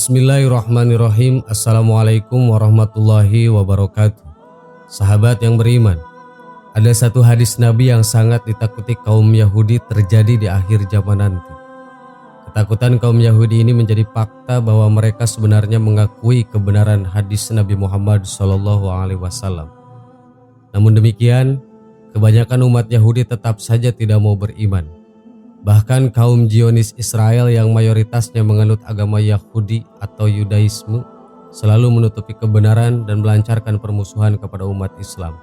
Bismillahirrahmanirrahim. Assalamualaikum warahmatullahi wabarakatuh. Sahabat yang beriman, ada satu hadis Nabi yang sangat ditakuti kaum Yahudi terjadi di akhir zaman nanti. Ketakutan kaum Yahudi ini menjadi fakta bahwa mereka sebenarnya mengakui kebenaran hadis Nabi Muhammad SAW. Namun demikian, kebanyakan umat Yahudi tetap saja tidak mau beriman. Bahkan kaum Zionis Israel yang mayoritasnya menganut agama Yahudi atau Yudaisme selalu menutupi kebenaran dan melancarkan permusuhan kepada umat Islam.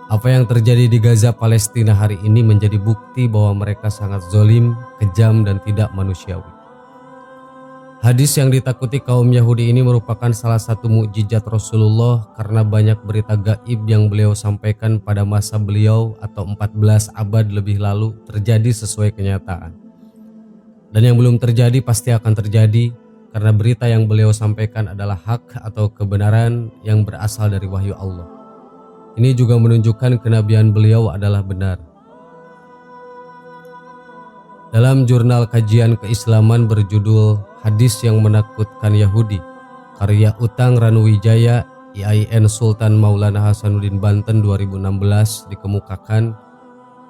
Apa yang terjadi di Gaza, Palestina hari ini menjadi bukti bahwa mereka sangat zalim, kejam dan tidak manusiawi. Hadis yang ditakuti kaum Yahudi ini merupakan salah satu mukjizat Rasulullah karena banyak berita gaib yang beliau sampaikan pada masa beliau atau 14 abad lebih lalu terjadi sesuai kenyataan. Dan yang belum terjadi pasti akan terjadi karena berita yang beliau sampaikan adalah hak atau kebenaran yang berasal dari wahyu Allah. Ini juga menunjukkan kenabian beliau adalah benar. Dalam jurnal kajian keislaman berjudul Hadis yang Menakutkan Yahudi, karya Utang Ranuwijaya, IAIN Sultan Maulana Hasanuddin Banten 2016 dikemukakan,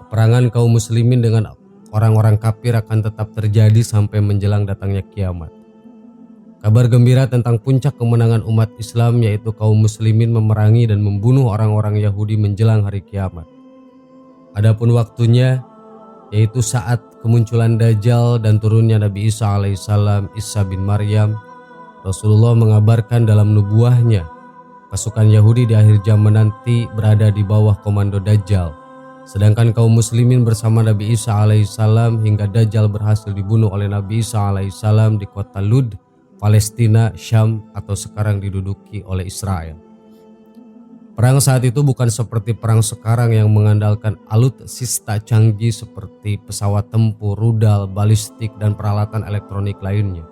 peperangan kaum muslimin dengan orang-orang kafir akan tetap terjadi sampai menjelang datangnya kiamat. Kabar gembira tentang puncak kemenangan umat Islam yaitu kaum muslimin memerangi dan membunuh orang-orang Yahudi menjelang hari kiamat. Adapun waktunya yaitu saat kemunculan Dajjal dan turunnya Nabi Isa alaihissalam, Isa bin Maryam. Rasulullah mengabarkan dalam nubuahnya pasukan Yahudi di akhir zaman nanti berada di bawah komando Dajjal, sedangkan kaum muslimin bersama Nabi Isa alaihissalam hingga Dajjal berhasil dibunuh oleh Nabi Isa alaihissalam di kota Lud, Palestina, Syam atau sekarang diduduki oleh Israel. Perang saat itu bukan seperti perang sekarang yang mengandalkan alutsista canggih seperti pesawat tempur, rudal, balistik, dan peralatan elektronik lainnya.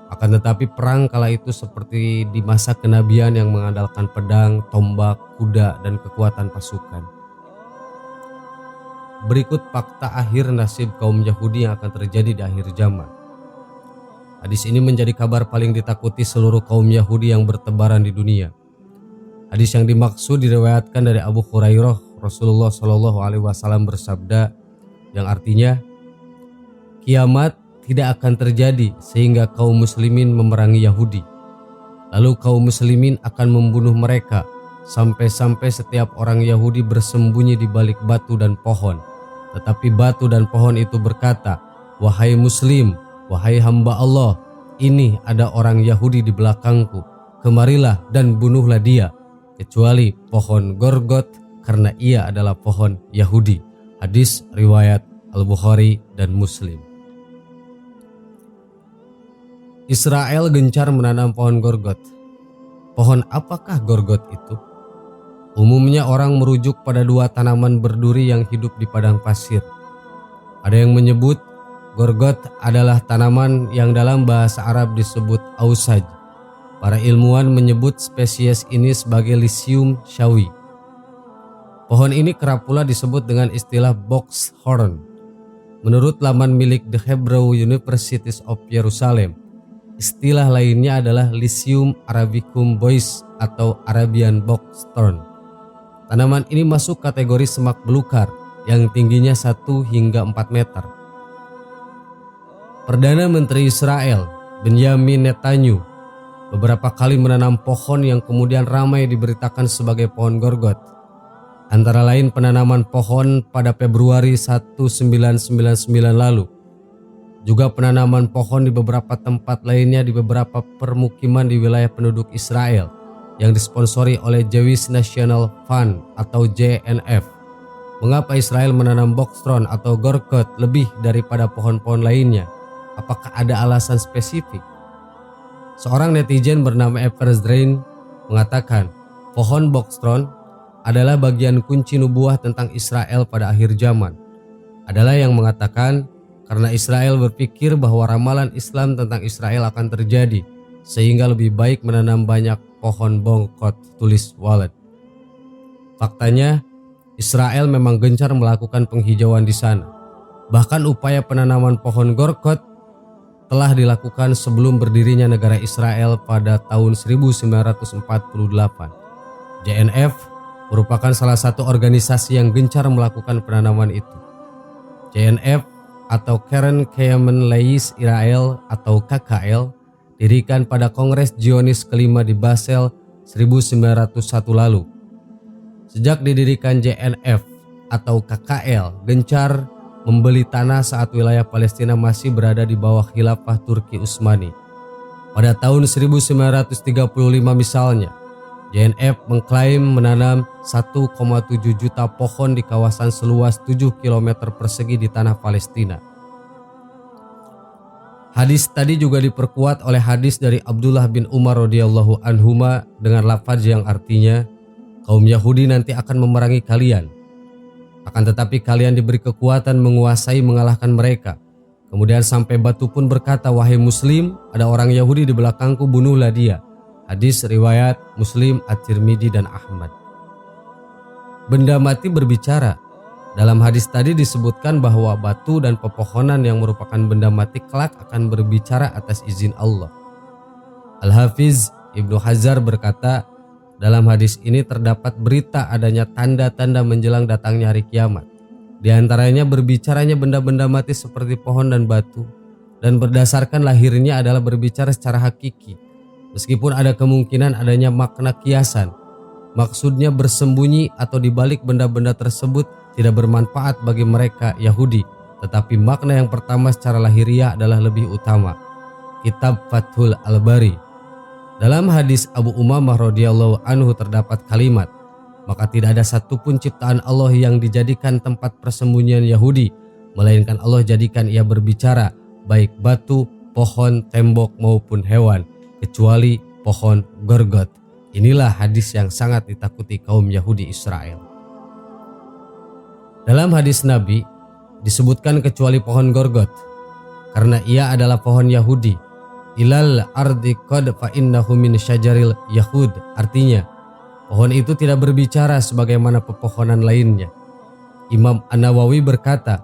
Akan tetapi perang kala itu seperti di masa kenabian yang mengandalkan pedang, tombak, kuda, dan kekuatan pasukan. Berikut fakta akhir nasib kaum Yahudi yang akan terjadi di akhir zaman. Hadis ini menjadi kabar paling ditakuti seluruh kaum Yahudi yang bertebaran di dunia. Hadis yang dimaksud diriwayatkan dari Abu Hurairah. Rasulullah SAW bersabda, yang artinya kiamat tidak akan terjadi sehingga kaum muslimin memerangi Yahudi. Lalu kaum muslimin akan membunuh mereka sampai-sampai setiap orang Yahudi bersembunyi di balik batu dan pohon. Tetapi batu dan pohon itu berkata, "Wahai muslim, wahai hamba Allah, ini ada orang Yahudi di belakangku. Kemarilah dan bunuhlah dia, kecuali pohon Gorgot karena ia adalah pohon Yahudi." Hadis riwayat Al-Bukhari dan Muslim. Israel gencar menanam pohon Gorgot. Pohon apakah Gorgot itu? Umumnya orang merujuk pada dua tanaman berduri yang hidup di padang pasir. Ada yang menyebut Gorgot adalah tanaman yang dalam bahasa Arab disebut ausaj. Para ilmuwan menyebut spesies ini sebagai Lycium shawi. Pohon ini kerap pula disebut dengan istilah boxhorn. Menurut laman milik The Hebrew University of Jerusalem, istilah lainnya adalah Lycium arabicum bois atau Arabian boxthorn. Tanaman ini masuk kategori semak belukar yang tingginya 1 hingga 4 meter. Perdana Menteri Israel, Benyamin Netanyahu, beberapa kali menanam pohon yang kemudian ramai diberitakan sebagai pohon Gorgot. Antara lain penanaman pohon pada Februari 1999 lalu. Juga penanaman pohon di beberapa tempat lainnya di beberapa permukiman di wilayah penduduk Israel yang disponsori oleh Jewish National Fund atau JNF. Mengapa Israel menanam boxthorn atau Gorgot lebih daripada pohon-pohon lainnya? Apakah ada alasan spesifik? Seorang netizen bernama Evers Drain mengatakan pohon boxthorn adalah bagian kunci nubuah tentang Israel pada akhir zaman. Adalah yang mengatakan karena Israel berpikir bahwa ramalan Islam tentang Israel akan terjadi sehingga lebih baik menanam banyak pohon bongkot, tulis Wallet. Faktanya Israel memang gencar melakukan penghijauan di sana. Bahkan upaya penanaman pohon Gorgot telah dilakukan sebelum berdirinya negara Israel pada tahun 1948. JNF merupakan salah satu organisasi yang gencar melakukan penanaman itu. JNF atau Keren Kayemen Leis Israel atau KKL didirikan pada Kongres Zionis kelima di Basel 1901 lalu. Sejak didirikan JNF atau KKL gencar membeli tanah saat wilayah Palestina masih berada di bawah khilafah Turki Utsmani. Pada tahun 1935 misalnya, JNF mengklaim menanam 1,7 juta pohon di kawasan seluas 7 km persegi di tanah Palestina. Hadis tadi juga diperkuat oleh hadis dari Abdullah bin Umar radhiyallahu anhuma dengan lafaz yang artinya, kaum Yahudi nanti akan memerangi kalian. Akan tetapi kalian diberi kekuatan menguasai mengalahkan mereka. Kemudian sampai batu pun berkata, wahai Muslim, ada orang Yahudi di belakangku, bunuhlah dia. Hadis riwayat Muslim, At-Tirmidzi dan Ahmad. Benda mati berbicara. Dalam hadis tadi disebutkan bahwa batu dan pepohonan yang merupakan benda mati kelak akan berbicara atas izin Allah. Al-Hafiz Ibnu Hajar berkata, dalam hadis ini terdapat berita adanya tanda-tanda menjelang datangnya hari kiamat. Di antaranya berbicaranya benda-benda mati seperti pohon dan batu, dan berdasarkan lahirnya adalah berbicara secara hakiki. Meskipun ada kemungkinan adanya makna kiasan, maksudnya bersembunyi atau dibalik benda-benda tersebut tidak bermanfaat bagi mereka Yahudi, tetapi makna yang pertama secara lahiriah adalah lebih utama. Kitab Fathul Al-Bari. Dalam hadis Abu Umamah radhiyallahu anhu terdapat kalimat, maka tidak ada satupun ciptaan Allah yang dijadikan tempat persembunyian Yahudi, melainkan Allah jadikan ia berbicara, baik batu, pohon, tembok maupun hewan, kecuali pohon Gorgot. Inilah hadis yang sangat ditakuti kaum Yahudi Israel. Dalam hadis Nabi disebutkan kecuali pohon Gorgot, karena ia adalah pohon Yahudi. Ilal ardi qad fa innahu min syajaril Yahud. Artinya, pohon itu tidak berbicara sebagaimana pepohonan lainnya. Imam An-Nawawi berkata,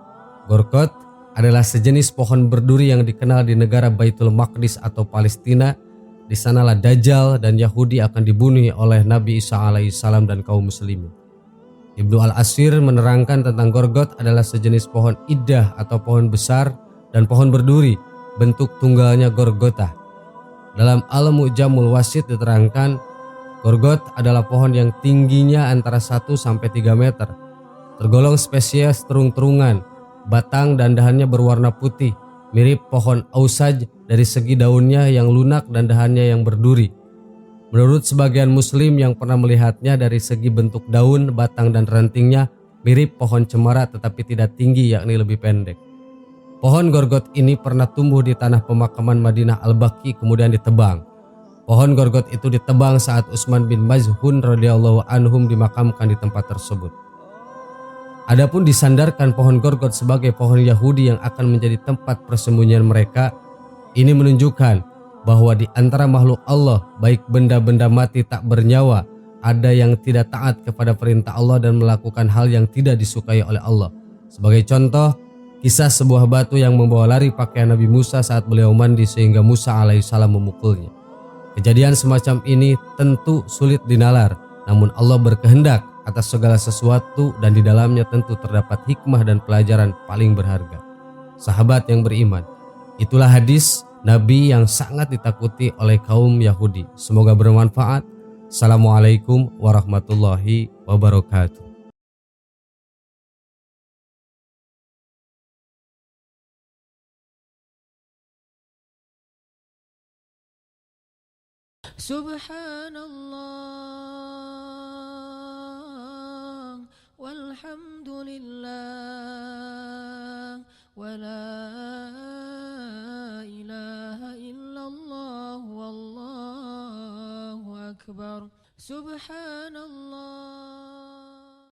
Gorgot adalah sejenis pohon berduri yang dikenal di negara Baitul Maqdis atau Palestina. Di sanalah Dajjal dan Yahudi akan dibunuh oleh Nabi Isa alaihissalam dan kaum muslimin. Ibnu Al-Asir menerangkan tentang Gorgot adalah sejenis pohon iddah atau pohon besar dan pohon berduri, bentuk tunggalnya Gorgotah. Dalam Al-Mu'jamul Wasit diterangkan, Gorgot adalah pohon yang tingginya antara 1 sampai 3 meter. Tergolong spesies terung-terungan, batang dan dahannya berwarna putih, mirip pohon ausaj dari segi daunnya yang lunak dan dahannya yang berduri. Menurut sebagian muslim yang pernah melihatnya, dari segi bentuk daun, batang dan rantingnya mirip pohon cemara tetapi tidak tinggi, yakni lebih pendek. Pohon Gorgot ini pernah tumbuh di tanah pemakaman Madinah Al-Baqi kemudian ditebang. Pohon Gorgot itu ditebang saat Utsman bin Maz'un radhiyallahu anhum dimakamkan di tempat tersebut. Adapun disandarkan pohon Gorgot sebagai pohon Yahudi yang akan menjadi tempat persembunyian mereka, ini menunjukkan bahwa di antara makhluk Allah, baik benda-benda mati tak bernyawa, ada yang tidak taat kepada perintah Allah dan melakukan hal yang tidak disukai oleh Allah. Sebagai contoh, kisah sebuah batu yang membawa lari pakaian Nabi Musa saat beliau mandi sehingga Musa alaihissalam memukulnya. Kejadian semacam ini tentu sulit dinalar, namun Allah berkehendak atas segala sesuatu dan di dalamnya tentu terdapat hikmah dan pelajaran paling berharga. Sahabat yang beriman, itulah hadis Nabi yang sangat ditakuti oleh kaum Yahudi. Semoga bermanfaat. Assalamualaikum warahmatullahi wabarakatuh. Subhanallah walhamdulillah wala ilaha illallah wallahu akbar. Subhanallah